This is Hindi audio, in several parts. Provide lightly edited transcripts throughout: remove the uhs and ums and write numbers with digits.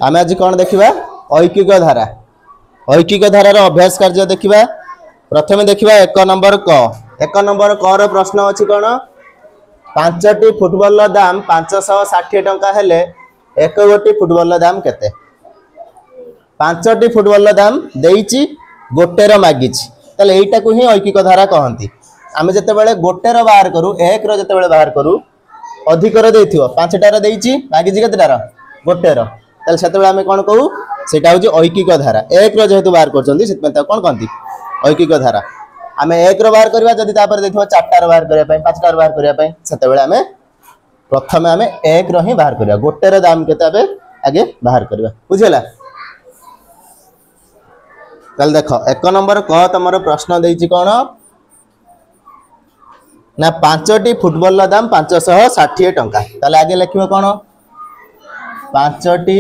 आम आज कौन देखा ऐकिक धारा ऐकिक धारार अभ्यास कार्य देखा। प्रथम देखा एक नंबर क रो प्रश्न अच्छी कौन 5टी फुटबॉल दाम 560 टंका हेले एक गोटी फुटबॉल दाम केते 5टी फुटबॉल दाम देइची गोटेर मागिची ताले एटा को ही ऐकिक धारा कहंती। आमे जते बेले गोटेर बाहर करू एक रो जते बेले बाहर करू अधिक रो देइथियो 5टार देइची मागिची केतेटार गोटेर ताले सेते बेले आमे कोन कहू सेटा होची ऐकिक धारा। एक रो जेहेतु बाहर करचंदी सेत में कोन कहंती ऐकिक धारा। आमे एक रो बाहर करबा जदी तापर देखिबो 4टार बाहर करिया पई 5टार बाहर करिया पई सेते बेले आमे प्रथमे आमे एक रो ही बाहर करिया गोटेर दाम केते आबे आगे बाहर करिया बुझिला। कल देख एक नंबर क तमरो प्रश्न देइची कोन ना 5टी फुटबॉल दाम 560 टंका ताले आगे लिखिबो कोन 5टी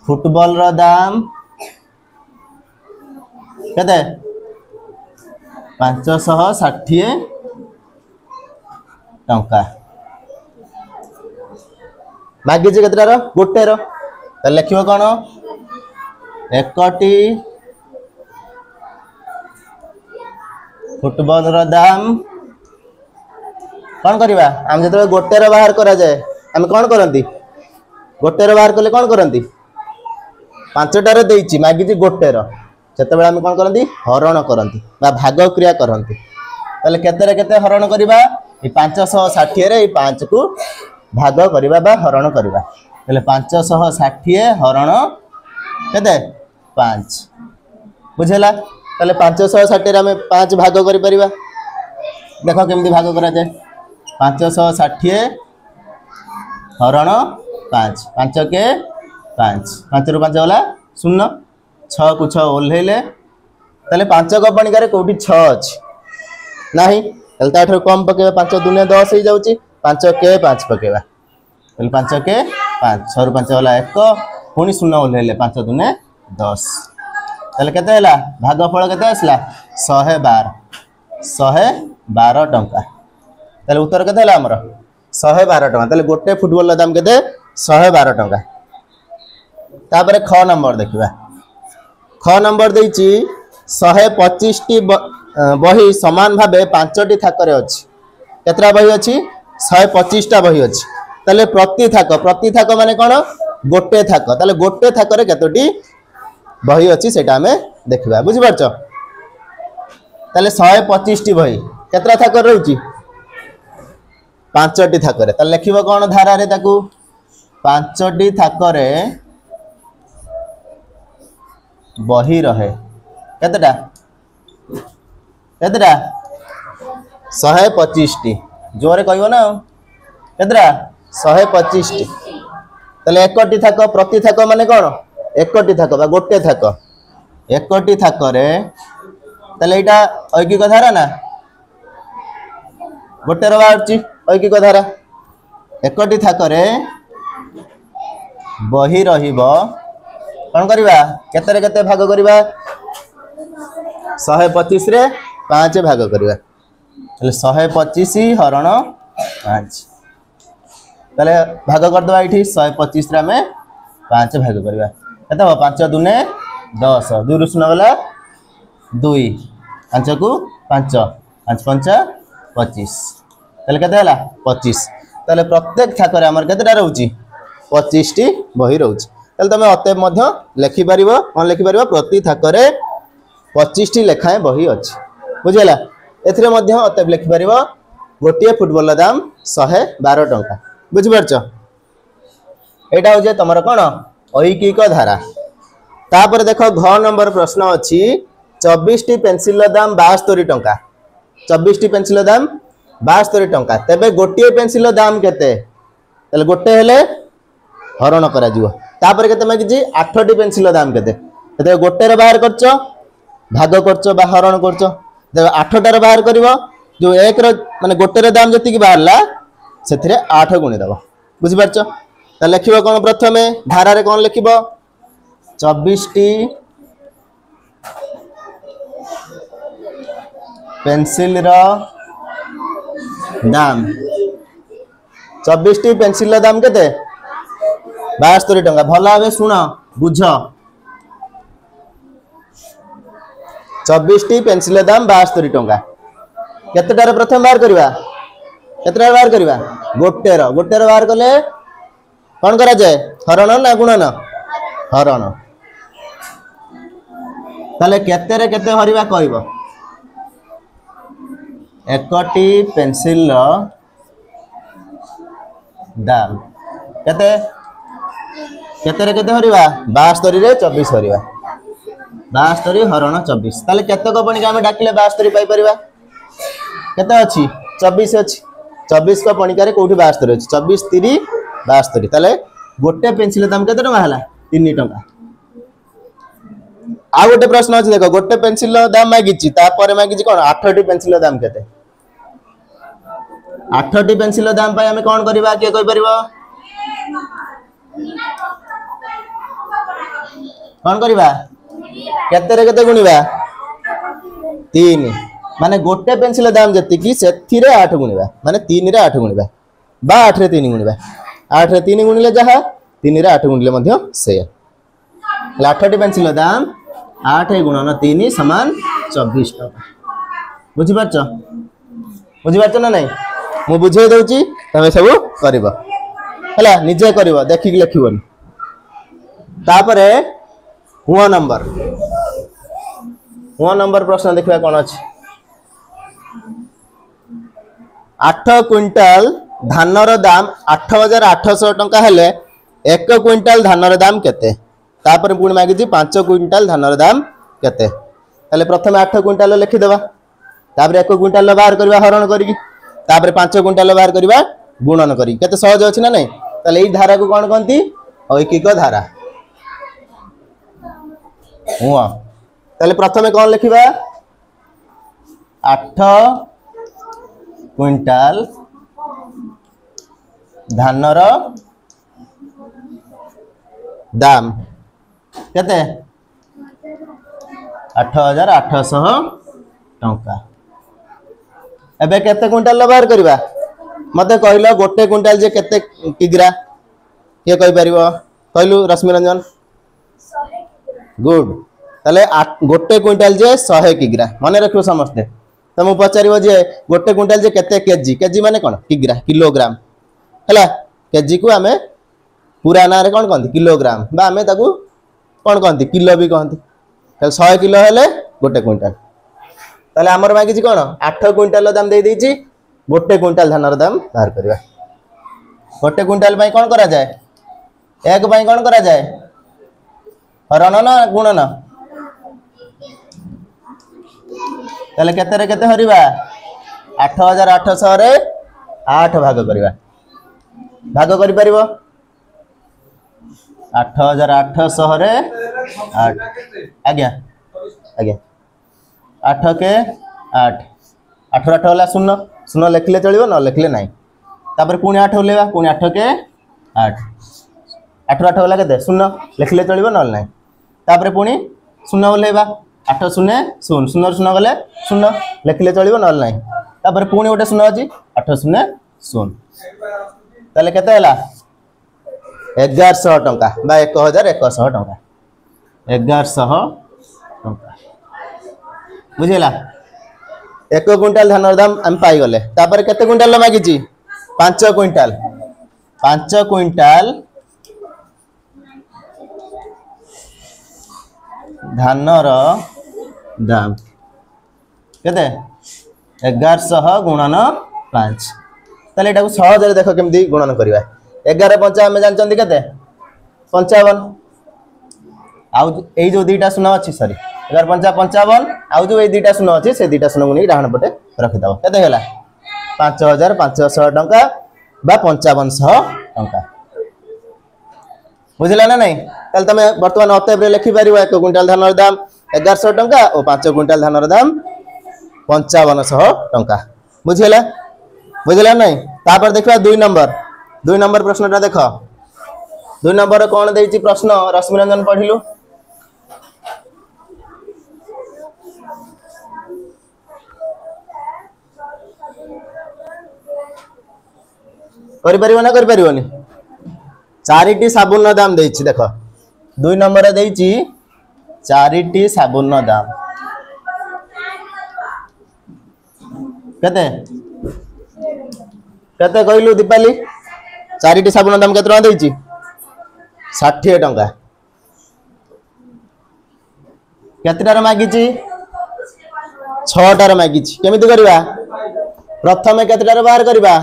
फुटबॉल रो दाम केते 560 टंका मागिची केतेटार गोटेर ताले लिखिबो कोन एकटी फुटबॉल रो दाम कौन करवा आम जो गोटेर बाहर करा जाए आम कौन करती गोटेर बाहर कले कौन करती 5टार देइची मागिची गोटेर सेते बेले आम कौन करती हरण करती भाग क्रिया करती ताले केते केते हरण करवा 560 रे 5 को भाग करवा बा हरण करवा ताले 560 हरण केते 5 बुझेला ताले 560 रे आम 5 भाग करि परिबा। देखो केमती भाग करा जाए 560 हरण 5 5 के 5 5 रु 5 होला 0 6 को 6 ओल्हेले ताले 5 गपणिकार कोठी 6 अछि नाही ताले ताठर कम पकेबा 5 दुने 10 हे जाउची 5 के 5 पकेबा ताले 5 के 5 6 रु 5 होला 1 पुनी 0 ओल्हेले 5 दुने 10 ताले केते होला भागफल केते आसला 112 टंका ताले उत्तर केते होला हमर 112 टंका ताले गोटे फुटबॉल दाम केते 112 टंका। तापर ख नंबर देखिबा ख नंबर देइची 125 टी बही समान भाबे 5टी थाकरे अछि केतरा बही अछि 125 टा बही अछि ताले प्रति थाक माने कोन गोटे थाक ताले गोटे थाकरे केतोटी बही अछि सेटा हमें देखिबा बुझि परछ। ताले 125 टी बही केतरा थाकर रहउची 5टी थाकरे ताले लिखिबो कोन धारा रे ताकू 5टी थाकरे बही रहे केतटा 125 टी जोरे कहबो ना केतरा 125 टी ताले एकटी थाक प्रति थाक माने कोन एकटी थाक बा गोटे थाक एकटी थाकरे ताले एटा ऐकिक धारा ना गोटे रो बाहरची ऐकिक धारा एकटी थाकरे बही रहिबो कोन करबा केते रे केते भाग करबा 125 रे 5 भाग करबा ताले 125 हरण 5 ताले भाग कर दवा इठी 125 रे हमें 5 भाग करबा केते हो 5 दुने 10 2 रु 0 वाला 2 5 को 5 5 5 25 ताले केते होला 25 ताले प्रत्येक थाकरे हमर केतेटा रहउची 25 टी बही रहउची ताले तमे अते मध्य लिखि परिबो कोन लिखि परिबो प्रति थाकरे 25 टी लेखाए बही अछि बुझिला। एथिरे मध्य अते लिखि परिबो गोटिए फुटबॉल दाम 112 टंका बुझि परछ। एटा हो जे तमर कोन ऐकिक धारा। तापर देखो घ नंबर प्रश्न अछि 24 टी पेंसिल दाम 72 टंका 24 टी पेंसिल दाम 72 टंका तबे गोटिए पेंसिल दाम केते तले गोटे हेले हरण करा जिवो तापर केते मागिजी 8 टी पेंसिल दाम केते तबे गोटे रे बाहर करचो भाग करचो बा हरण करचो जब 8 टार बाहर करिवो जो एक रो माने गोटे रे दाम जति की बाहरला सेथिरे 8 गुणी दबो बुझि परचो त लिखिबो कोन प्रथमे धारा रे कोन लिखिबो 24 टी पेंसिल रो दाम 24 टी पेंसिल दाम केते 72 टंका भल भाव शुण बुझ 24 टी पेंसिल दाम 72 टंका केतेटार प्रथम बाहर करवा केतेटार बाहर करवा गोटेर बाहर कले कौन करा जाए हरण ना गुणन हरण ताले केते रे केते हरिबा कहबो एकटी पेंसिल दाम केते केते रे केते हरिबा 72 रे 24 हरिबा 72 हरण 24 ताले केते को पणिका हम डाकिले 72 पाई परिबा केते अछि 24 अछि 24 को पणिका रे कोठी 72 अछि 24 3 72 ताले गोटे पेंसिल दाम केते टका हला 3 टका आ गोटे प्रश्न अछि देखो गोटे पेंसिल दाम मागिछि तापर मागिछि कोन 8 टी पेंसिल दाम केते 8 टी पेंसिल दाम पाई हमें कोन करबा के कोइ परबो कौन करवा केते रे केते गुणिबा 3 माने गोटे पेंसिल दाम जति की सेथि रे 8 गुणिबा माने 3 रे 8 गुणिबा बा 8 रे 3 गुणिबा 8 रे 3 गुणिले जहा 3 रे 8 गुणिले मध्य से 8 टी पेंसिल दाम 8 गुणन 3 समान 24 टका बुझि पारछ ना नहीं मु बुझे दउची तमे सब करबो हला निजे करबो देखि लिखिबोनी तापरे हुआ नंबर प्रश्न देखिबा कोन अछि 8 क्विंटल धानर दाम 8800 टंका हेले 1 क्विंटल धानर दाम केते तापर पुणी मागिछि 5 क्विंटल धानर दाम केते ताले प्रथम 8 क्विंटल लिखि देबा तापर 1 क्विंटल बाहर करबा हरण करिकि तापर 5 क्विंटल बाहर करबा गुणन करी केते सहज अछि ना नहीं ताले ई धारा को कोन कहंती ऐकिक धारा हुआ ताले प्रथमे कौन लिखिबा 8 क्विंटल धानर दाम केते 8800 टंका एबे केते क्विंटल बाहर करबा मते कहलो गोटे क्विंटल जे केते किग्रा के कहि परिबो कहलु रश्मि रंजन गुड ताले गोटे क्विंटल जे 100 किग्रा माने रखियो समस्ते तुम पचारिबो जे गोटे क्विंटल जे केते केजी केजी माने कोन किग्रा किलोग्राम हला केजी को हमें पूरा ना रे कोन कहंती किलोग्राम बा हमें ताकू कोन कहंती किलो भी कहंती ताले 100 किलो हेले गोटे क्विंटल ताले हमर मागी जी कोन 8 क्विंटल दाम दे देछि गोटे क्विंटल धानर दाम बाहर करबा गोटे क्विंटल पई कोन करा जाए एक पई कोन करा जाए हरण ना गुणन ताले केते रे केते हरिबा 8800 रे 8 भाग करबा भाग करि परिबो 8800 रे 8 आज्ञा आज्ञा 8 के 8 8 8 होला 0 0 लिखले चलिबो न लिखले नाही तापर पुणी 8 उलेबा पुणी 8 के 8 8 8 होला केते 0 लिखले चलिबो न नाही तापर पुणी 0 उलेबा 8 0 0 0 0 गले 0 लिखले चलिबो न नाही तापर पुणी गोटे 0 अछि 8 0 0 ताले केते होला 1100 टंका बा 1100 टंका 1100 टंका बुझिला 1 क्विंटल धानर दाम हम पाई गले तापर केते क्विंटल मागिची 5 क्विंटल धानर दाम केते 1100 गुणन 5 ताले एटा को सहज रे देखो केमदी गुणन करबा 11 5 हम जानचंदी केते 55 आउ एई जो दीटा शून्य अछि सॉरी 11 5 55 आउ जो एई दीटा शून्य अछि से दीटा शून्य गुनी डाहण पटे रखि दबो केते होला 5500 टंका बा 5500 टंका बुझला ना नहीं ताल तमे वर्तमान अतएब रे लिखि परिबो 1 क्विंटल धानर दाम 1100 टंका और 5 क्विंटल धानर दाम 5500 टंका बुझला नहीं तापर देखबा 2 नंबर प्रश्नटा देखो 2 नंबर कोन देइछि प्रश्न रश्मि रंजन पढिलु करि परिबो ना करि परिबोनी चारिटी साबुन दाम देछि देख 2 नंबर देछि चारिटी साबुन दाम केते केते कहलु दीपाली चारिटी साबुन दाम केते टका देछि 60 टका केतेटार मागिछि 6टार मागिछि केमिति करबा प्रथमे केतेटार बाहर करबा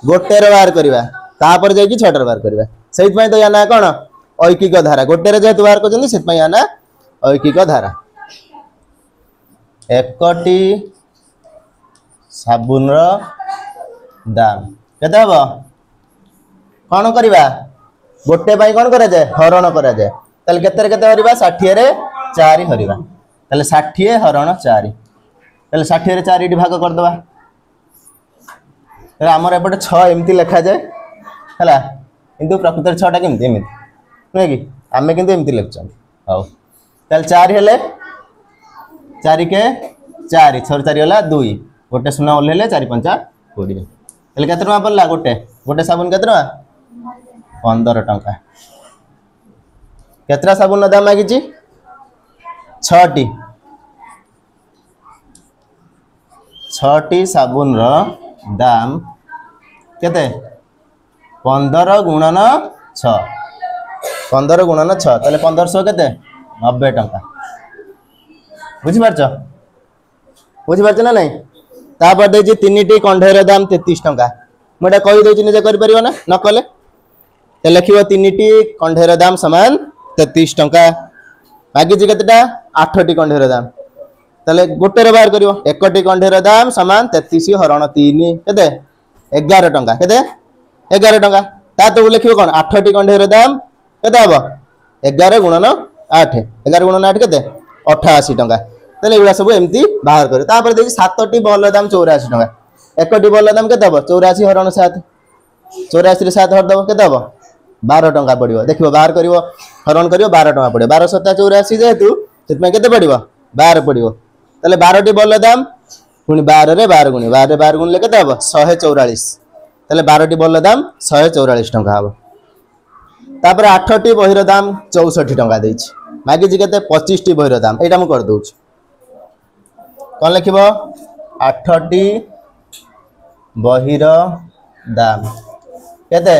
गोटेर बाहर करबा तापर जाई 6टार बाहर करबा सेइत पई तो या ना कोन ऐकिक धारा गोटेर जेतु बाहर करछन सेइत पई या ना ऐकिक धारा एकटी साबुन रो दाम केते हबो कोन करबा गोटे पई कोन करा जाय हरण करा जाय तले केते केते हरिबा 60 रे 4 हरिबा तले 60 हरण 4 तले 60 रे 4 टी भाग कर दबा तले हमर एपटे 6 एम्ति लिखा जाय हला किंतु प्रकृत 6 टा केम्ति एम्ति नै कि आमे किंतु एम्ति लिखछन हाउ तले 4 हेले 4 के 4 6 4 होला 2 गोटे सुना ओलेले 4 5 20 तले केते टका पड़ला गोटे साबुन केते टका 15 टका केतरा साबुन दाम मागिछि 6टी 6टी साबुन रो दाम केते 15 गुणन 6 15 गुणन 6 तले 1500 केते 90 टका बुझि पारछ ना नहीं तापर देछि 3टी कंढेर दाम 33 टका मोटा कहि देछि निजे कर परियो ना न कले ते लिखिबो 3टी कंढेर दाम समान 33 टका मागिछि केतेटा 8टी कंढेर दाम तले गोटेर बाहर करियो एकटी कंढेर दाम समान 33 हरण 3 केते 11 टका केते 11 टका ता तो लिखिबो कोन 8टी कंढेर दाम केते हबो 11 गुणन 8 11 गुणन 8 केते 88 टका तले एगुडा सब एम्ति बाहर करियो तापर देखि 7टी बल दाम 84 टका एकटी बल दाम केते हबो 84 हरण 7 84 रे 7 हर दबो केते हबो 12 टका पड़िबो देखिबो बाहर करियो हरण करियो 12 टका पड़िबो 12 7 84 जेतु सेतमे केते पड़िबो 12 पड़िबो तले 12टी बल दाम पुनी 12 रे 12 गुणी 12 रे 12 गुणले केते हबो 144 तले 12टी बल दाम 144 टका हबो तापर 8टी बहिर दाम 64 टका देछि मागिछि केते 25टी बहिर दाम एटा म कर दोछ कोन लिखिबो 8टी बहिर दाम केते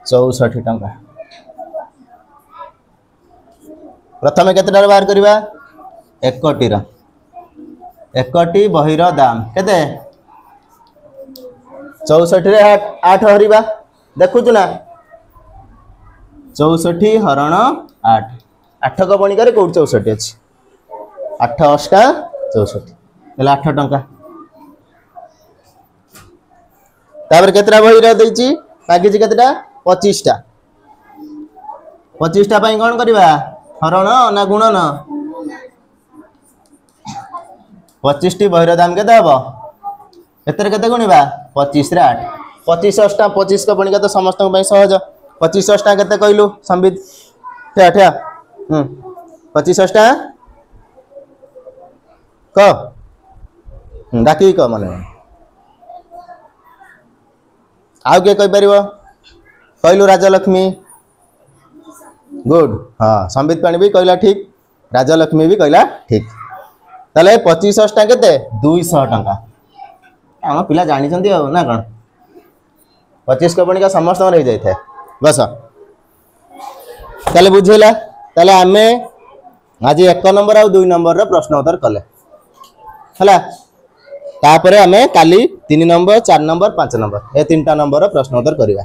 64 टका प्रथमे केतेटार बाहर करबा एकटी बहिर दाम केते 64 रे 8 हरिबा देखुछु ना 64 हरण 8 8 को बणी करे कोड 64 अछि 8 अष्टा 64 एला 8 टका तापर केतरा बहिर दैछि मागिछि केतेटा 25 टा 25 टा पई कोन करबा हरण ना गुणन 25 टी बहिर दाम केते हबो एतर केते गुणिबा 25 रे 8 25 अष्टा 25 को बणी के तो समस्त पई सहज 25 अष्टा केते कहलु संबित ठा ठा 25 अष्टा क डाकी क माने आउ के कहि परिबो कहलु राजलक्ष्मी गुड हाँ संबित पाणी भी कहला ठीक राजलक्ष्मी भी कहला ठीक तले 25 अष्टा केते 200 टका हम पिला जानि चंदी ना कोन 25 को बणी का समस्त रह जाय थे बस तले बुझेला तले आमे आज 1 नंबर आ 2 नंबर रो प्रश्न उत्तर कले हला तापरे आमे काली 3 नंबर 4 नंबर 5 नंबर ए 3टा नंबर रो प्रश्न उत्तर करिवा।